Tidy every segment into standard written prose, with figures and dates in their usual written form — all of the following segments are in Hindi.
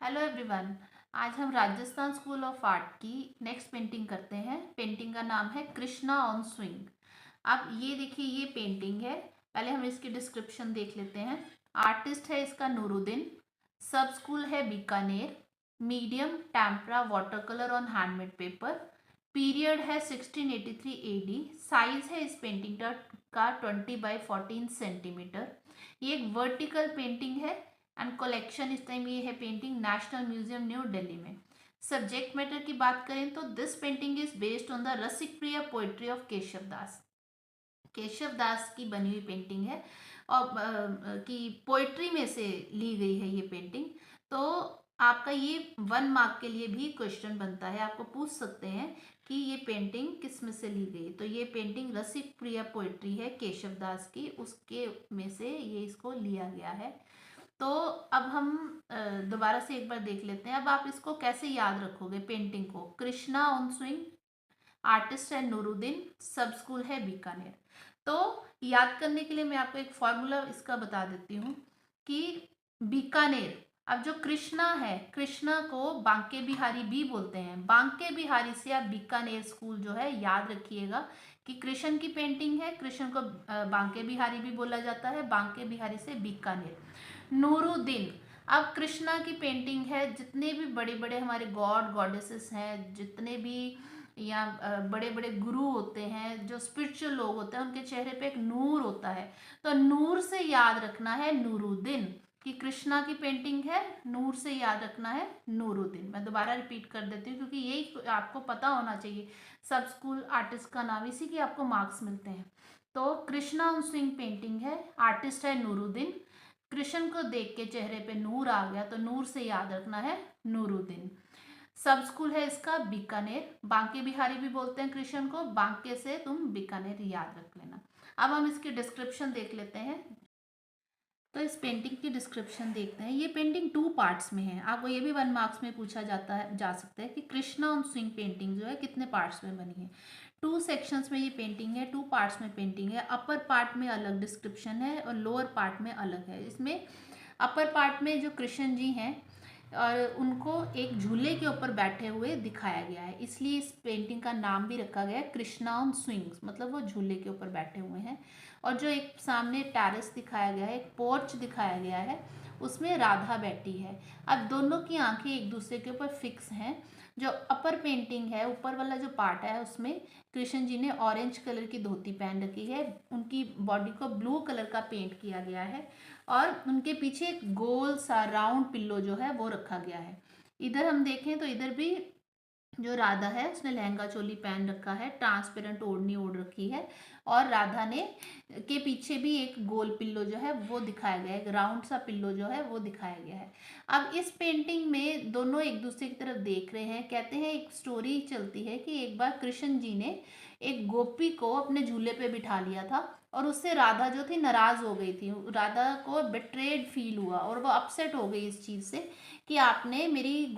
Hello everyone. आज हम राजस्थान स्कूल ऑफ आर्ट की नेक्स्ट पेंटिंग करते हैं। पेंटिंग का नाम है कृष्णा ऑन स्विंग। अब ये देखिए, ये पेंटिंग है। पहले हम इसकी डिस्क्रिप्शन देख लेते हैं। आर्टिस्ट है इसका नूरुद्दीन। सब स्कूल है Bikaner. Medium tempera water colour on handmade paper. Period है 1683 AD। साइज है इस पेंटिंग का 20 by 14 सेंटीमीटर। ये एक वर्टिकल पेंटिंग है एंड कलेक्शन इस टाइम ये है painting national museum new Delhi में। सब्जेक्ट मैटर की बात करें तो this painting is based on the Rasik Priya poetry of Keshav Das. Keshav Das की बनी हुई पेंटिंग है और की पोइट्री में से ली गई है ये पेंटिंग। तो आपका ये 1 मार्क के लिए भी क्वेश्चन बनता है, आपको पूछ सकते हैं कि ये पेंटिंग किस में से ली गई। तो ये पेंटिंग रसिक प्रिय पोइट्री है केशव दास की, उसके में से ये इसको लिया गया है। तो अब हम दोबारा से एक बार देख लेते हैं। अब आप इसको कैसे याद रखोगे पेंटिंग को? कृष्णा ऑन स्विंग, आर्टिस्ट है नूरुद्दीन, सब स्कूल है बीकानेर। तो याद करने के लिए मैं आपको एक फॉर्मूला इसका बता देती हूँ कि बीकानेर, अब जो कृष्णा है, कृष्णा को बांके बिहारी भी बोलते हैं। बांके बिहारी से आप बीकानेर स्कूल जो है याद रखिएगा कि कृष्ण की पेंटिंग है। कृष्ण को बांके बिहारी भी बोला जाता है, बांके बिहारी से बीकानेर। नूरुद्दीन, अब कृष्णा की पेंटिंग है। जितने भी बड़े बड़े हमारे गॉड गॉडेसेस हैं, जितने भी या बड़े बड़े गुरु होते हैं, जो स्पिरिचुअल लोग होते हैं, उनके चेहरे पे एक नूर होता है। तो नूर से याद रखना है नूरुद्दीन कि कृष्णा की पेंटिंग है। नूर से याद रखना है नूरुद्दीन। मैं दोबारा रिपीट कर देती हूँ क्योंकि यही आपको पता होना चाहिए। सब स्कूल आर्टिस्ट का नाम, इसी के आपको मार्क्स मिलते हैं। तो कृष्णा ऑन स्विंग पेंटिंग है, आर्टिस्ट है नूरुद्दीन। कृष्ण को देख के चेहरे पे नूर आ गया, तो नूर से याद रखना है नूरुद्दीन। सब स्कूल है इसका बीकानेर। बांके बिहारी भी बोलते हैं कृष्ण को, बांके से तुम बीकानेर याद रख लेना। अब हम इसकी डिस्क्रिप्शन देख लेते हैं। तो इस पेंटिंग की डिस्क्रिप्शन देखते हैं। ये पेंटिंग 2 पार्ट्स में है। आपको ये भी 1 मार्क्स में पूछा जाता है, जा सकता है कि कृष्णा ऑन स्विंग पेंटिंग जो है कितने पार्ट्स में बनी है। 2 सेक्शंस में ये पेंटिंग है, 2 पार्ट्स में पेंटिंग है। अपर पार्ट में अलग डिस्क्रिप्शन है और लोअर पार्ट में अलग है। इसमें अपर पार्ट में जो कृष्ण जी हैं और उनको एक झूले के ऊपर बैठे हुए दिखाया गया है, इसलिए इस पेंटिंग का नाम भी रखा गया है कृष्णा ऑन स्विंग्स, मतलब वो झूले के ऊपर बैठे हुए हैं। और जो एक सामने टेरेस दिखाया गया है, एक पोर्च दिखाया गया है, उसमें राधा बैठी है। अब दोनों की आंखें एक दूसरे के ऊपर फिक्स हैं। जो अपर पेंटिंग है, ऊपर वाला जो पार्ट है, उसमें कृष्ण जी ने ऑरेंज कलर की धोती पहन रखी है। उनकी बॉडी को ब्लू कलर का पेंट किया गया है और उनके पीछे एक गोल सा राउंड पिल्लो जो है वो रखा गया है। इधर हम देखें तो इधर भी जो राधा है उसने लहंगा चोली पहन रखा है, ट्रांसपेरेंट ओढ़नी ओढ़ रखी है। और राधा ने के पीछे भी एक गोल पिल्लो जो है वो दिखाया गया है, एक राउंड सा पिल्लो जो है वो दिखाया गया है। अब इस पेंटिंग में दोनों एक दूसरे की तरफ देख रहे हैं। कहते हैं एक स्टोरी चलती है कि एक बार कृष्ण जी ने एक गोपी को अपने झूले पे बिठा लिया था और उससे राधा जो थी नाराज हो गई थी। राधा को बिट्रेड फील हुआ और वो अपसेट हो गई इस चीज़ से कि आपने मेरी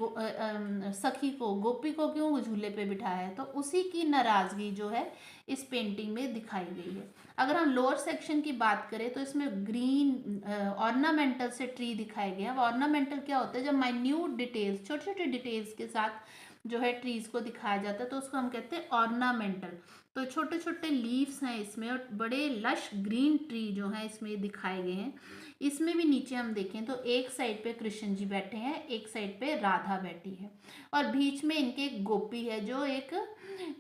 सखी को, गोपी को क्यों झूले पे बिठाया है। तो उसी की नाराजगी जो है इस पेंटिंग में दिखाई गई है। अगर हम लोअर सेक्शन की बात करें तो इसमें ग्रीन ऑर्नामेंटल से ट्री दिखाए गए हैं। ऑर्नामेंटल क्या होता है? जब माइन्यूट डिटेल्स, छोटे छोटे डिटेल्स के साथ जो है ट्रीज को दिखाया जाता है तो उसको हम कहते हैं ऑर्नामेंटल। तो छोटे छोटे लीव्स हैं इसमें और बड़े लश ग्रीन ट्री जो है इसमें दिखाए गए हैं। इसमें भी नीचे हम देखें तो एक साइड पे कृष्ण जी बैठे हैं, एक साइड पे राधा बैठी है और बीच में इनके एक गोपी है जो एक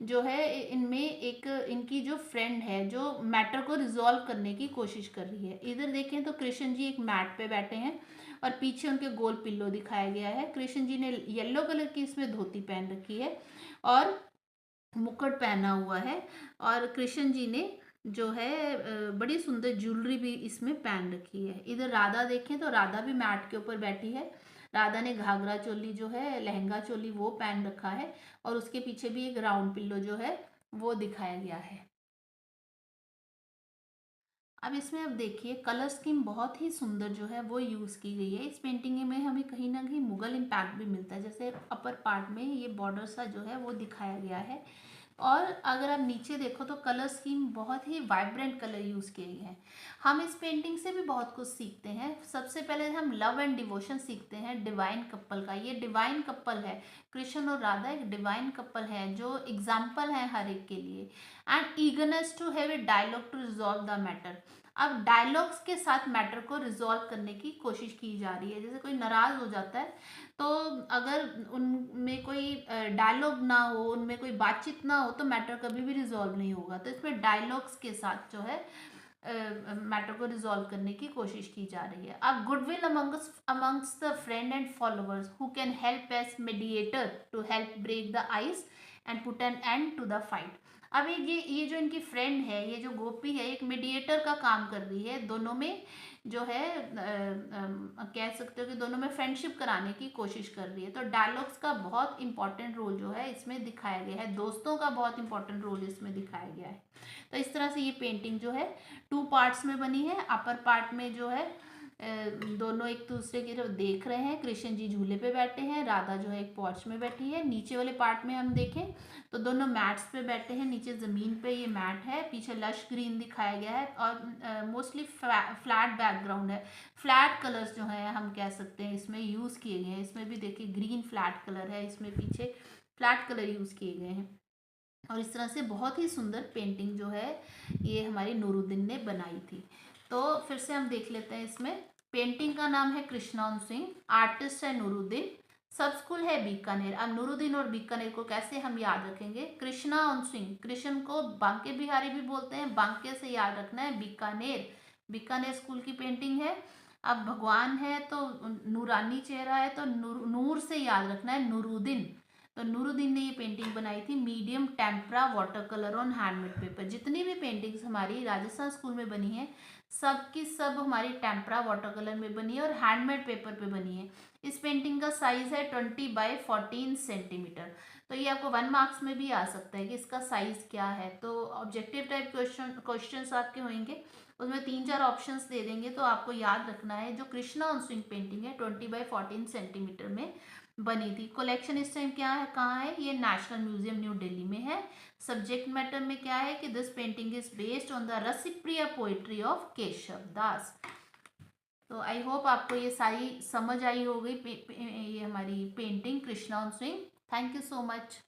जो है इनमें एक इनकी जो फ्रेंड है जो मैटर को रिजॉल्व करने की कोशिश कर रही है। इधर देखें तो कृष्ण जी एक मैट पे बैठे हैं और पीछे उनके गोल पिल्लो दिखाया गया है। कृष्ण जी ने येलो कलर की इसमें धोती पहन रखी है और मुकुट पहना हुआ है और कृष्ण जी ने जो है बड़ी सुंदर ज्वेलरी भी इसमें पहन रखी है। इधर राधा देखें तो राधा भी मैट के ऊपर बैठी है। राधा ने घाघरा चोली जो है, लहंगा चोली वो पहन रखा है और उसके पीछे भी एक राउंड पिल्लो जो है वो दिखाया गया है। अब इसमें अब देखिए कलर स्कीम बहुत ही सुंदर जो है वो यूज़ की गई है। इस पेंटिंग में हमें कहीं ना कहीं मुगल इम्पैक्ट भी मिलता है। जैसे अपर पार्ट में ये बॉर्डर सा जो है वो दिखाया गया है। और अगर आप नीचे देखो तो कलर स्कीम बहुत ही वाइब्रेंट कलर यूज़ किए गए हैं। हम इस पेंटिंग से भी बहुत कुछ सीखते हैं। सबसे पहले हम लव एंड डिवोशन सीखते हैं डिवाइन कपल का। ये डिवाइन कपल है, कृष्ण और राधा एक डिवाइन कपल है जो एग्जाम्पल है हर एक के लिए। And eagerness to have a dialogue to resolve the matter. अब डायलॉग्स के साथ मैटर को रिजॉल्व करने की कोशिश की जा रही है। जैसे कोई नाराज हो जाता है तो अगर उनमें कोई डायलॉग ना हो, उनमें कोई बातचीत ना हो, तो मैटर कभी भी रिजॉल्व नहीं होगा। तो इसमें डायलॉग्स के साथ जो है मैटर को रिजॉल्व करने की कोशिश की जा रही है। अब goodwill amongst the friend and followers who can help as mediator to help break the ice and put an end to the fight. अब ये जो इनकी फ्रेंड है, ये जो गोपी है, एक मीडिएटर का काम कर रही है दोनों में, जो है कह सकते हो कि दोनों में फ्रेंडशिप कराने की कोशिश कर रही है। तो डायलॉग्स का बहुत इंपॉर्टेंट रोल जो है इसमें दिखाया गया है, दोस्तों का बहुत इंपॉर्टेंट रोल इसमें दिखाया गया है। तो इस तरह से ये पेंटिंग जो है 2 पार्ट्स में बनी है। अपर पार्ट में जो है दोनों एक दूसरे की तरफ देख रहे हैं। कृष्ण जी झूले पे बैठे हैं, राधा जो है एक पॉच में बैठी है। नीचे वाले पार्ट में हम देखें तो दोनों मैट्स पे बैठे हैं, नीचे ज़मीन पे ये मैट है, पीछे लश ग्रीन दिखाया गया है और मोस्टली फ्लैट बैकग्राउंड है। फ्लैट कलर्स जो हैं हम कह सकते हैं इसमें यूज़ किए गए हैं। इसमें भी देखिए ग्रीन फ्लैट कलर है, इसमें पीछे फ्लैट कलर यूज़ किए गए हैं। और इस तरह से बहुत ही सुंदर पेंटिंग जो है ये हमारी नूरुद्दीन ने बनाई थी। तो फिर से हम देख लेते हैं इसमें। पेंटिंग का नाम है कृष्णा सिंह, आर्टिस्ट है नूरुद्दीन, सब स्कूल है बीकानेर। अब नूरुद्दीन और बीकानेर को कैसे हम याद रखेंगे? कृष्णा सिंह, कृष्ण को बांके बिहारी भी बोलते हैं, बांके से याद रखना है। बीकानेर, बीकानेर स्कूल की पेंटिंग है। अब भगवान है तो नूरानी चेहरा है, तो नूर से याद रखना है नूरुद्दीन। तो नूरुद्दीन ने ये पेंटिंग बनाई थी medium tempera water colour on handmade paper. जितनी भी पेंटिंग्स हमारी राजस्थान स्कूल में बनी है सब की सब हमारी टेम्परा वाटर कलर में बनी है और हैंडमेड पेपर पे बनी है। इस पेंटिंग का साइज है 20 x 14 सेंटीमीटर। तो ये आपको 1 मार्क्स में भी आ सकता है कि इसका साइज क्या है। तो ऑब्जेक्टिव टाइप क्वेश्चंस आपके होंगे, उसमें 3-4 ऑप्शंस दे देंगे। तो आपको याद रखना है जो कृष्णा ऑन पेंटिंग है 20 x 14 सेंटीमीटर में बनी थी। कलेक्शन इस टाइम क्या है, कहाँ है? ये नेशनल म्यूजियम न्यू दिल्ली में है। सब्जेक्ट मैटर में क्या है कि this painting is based on the Rasikpriya poetry of Keshav Das. तो आई होप आपको ये सारी समझ आई होगी ये हमारी painting Krishna Singh. Thank you so much.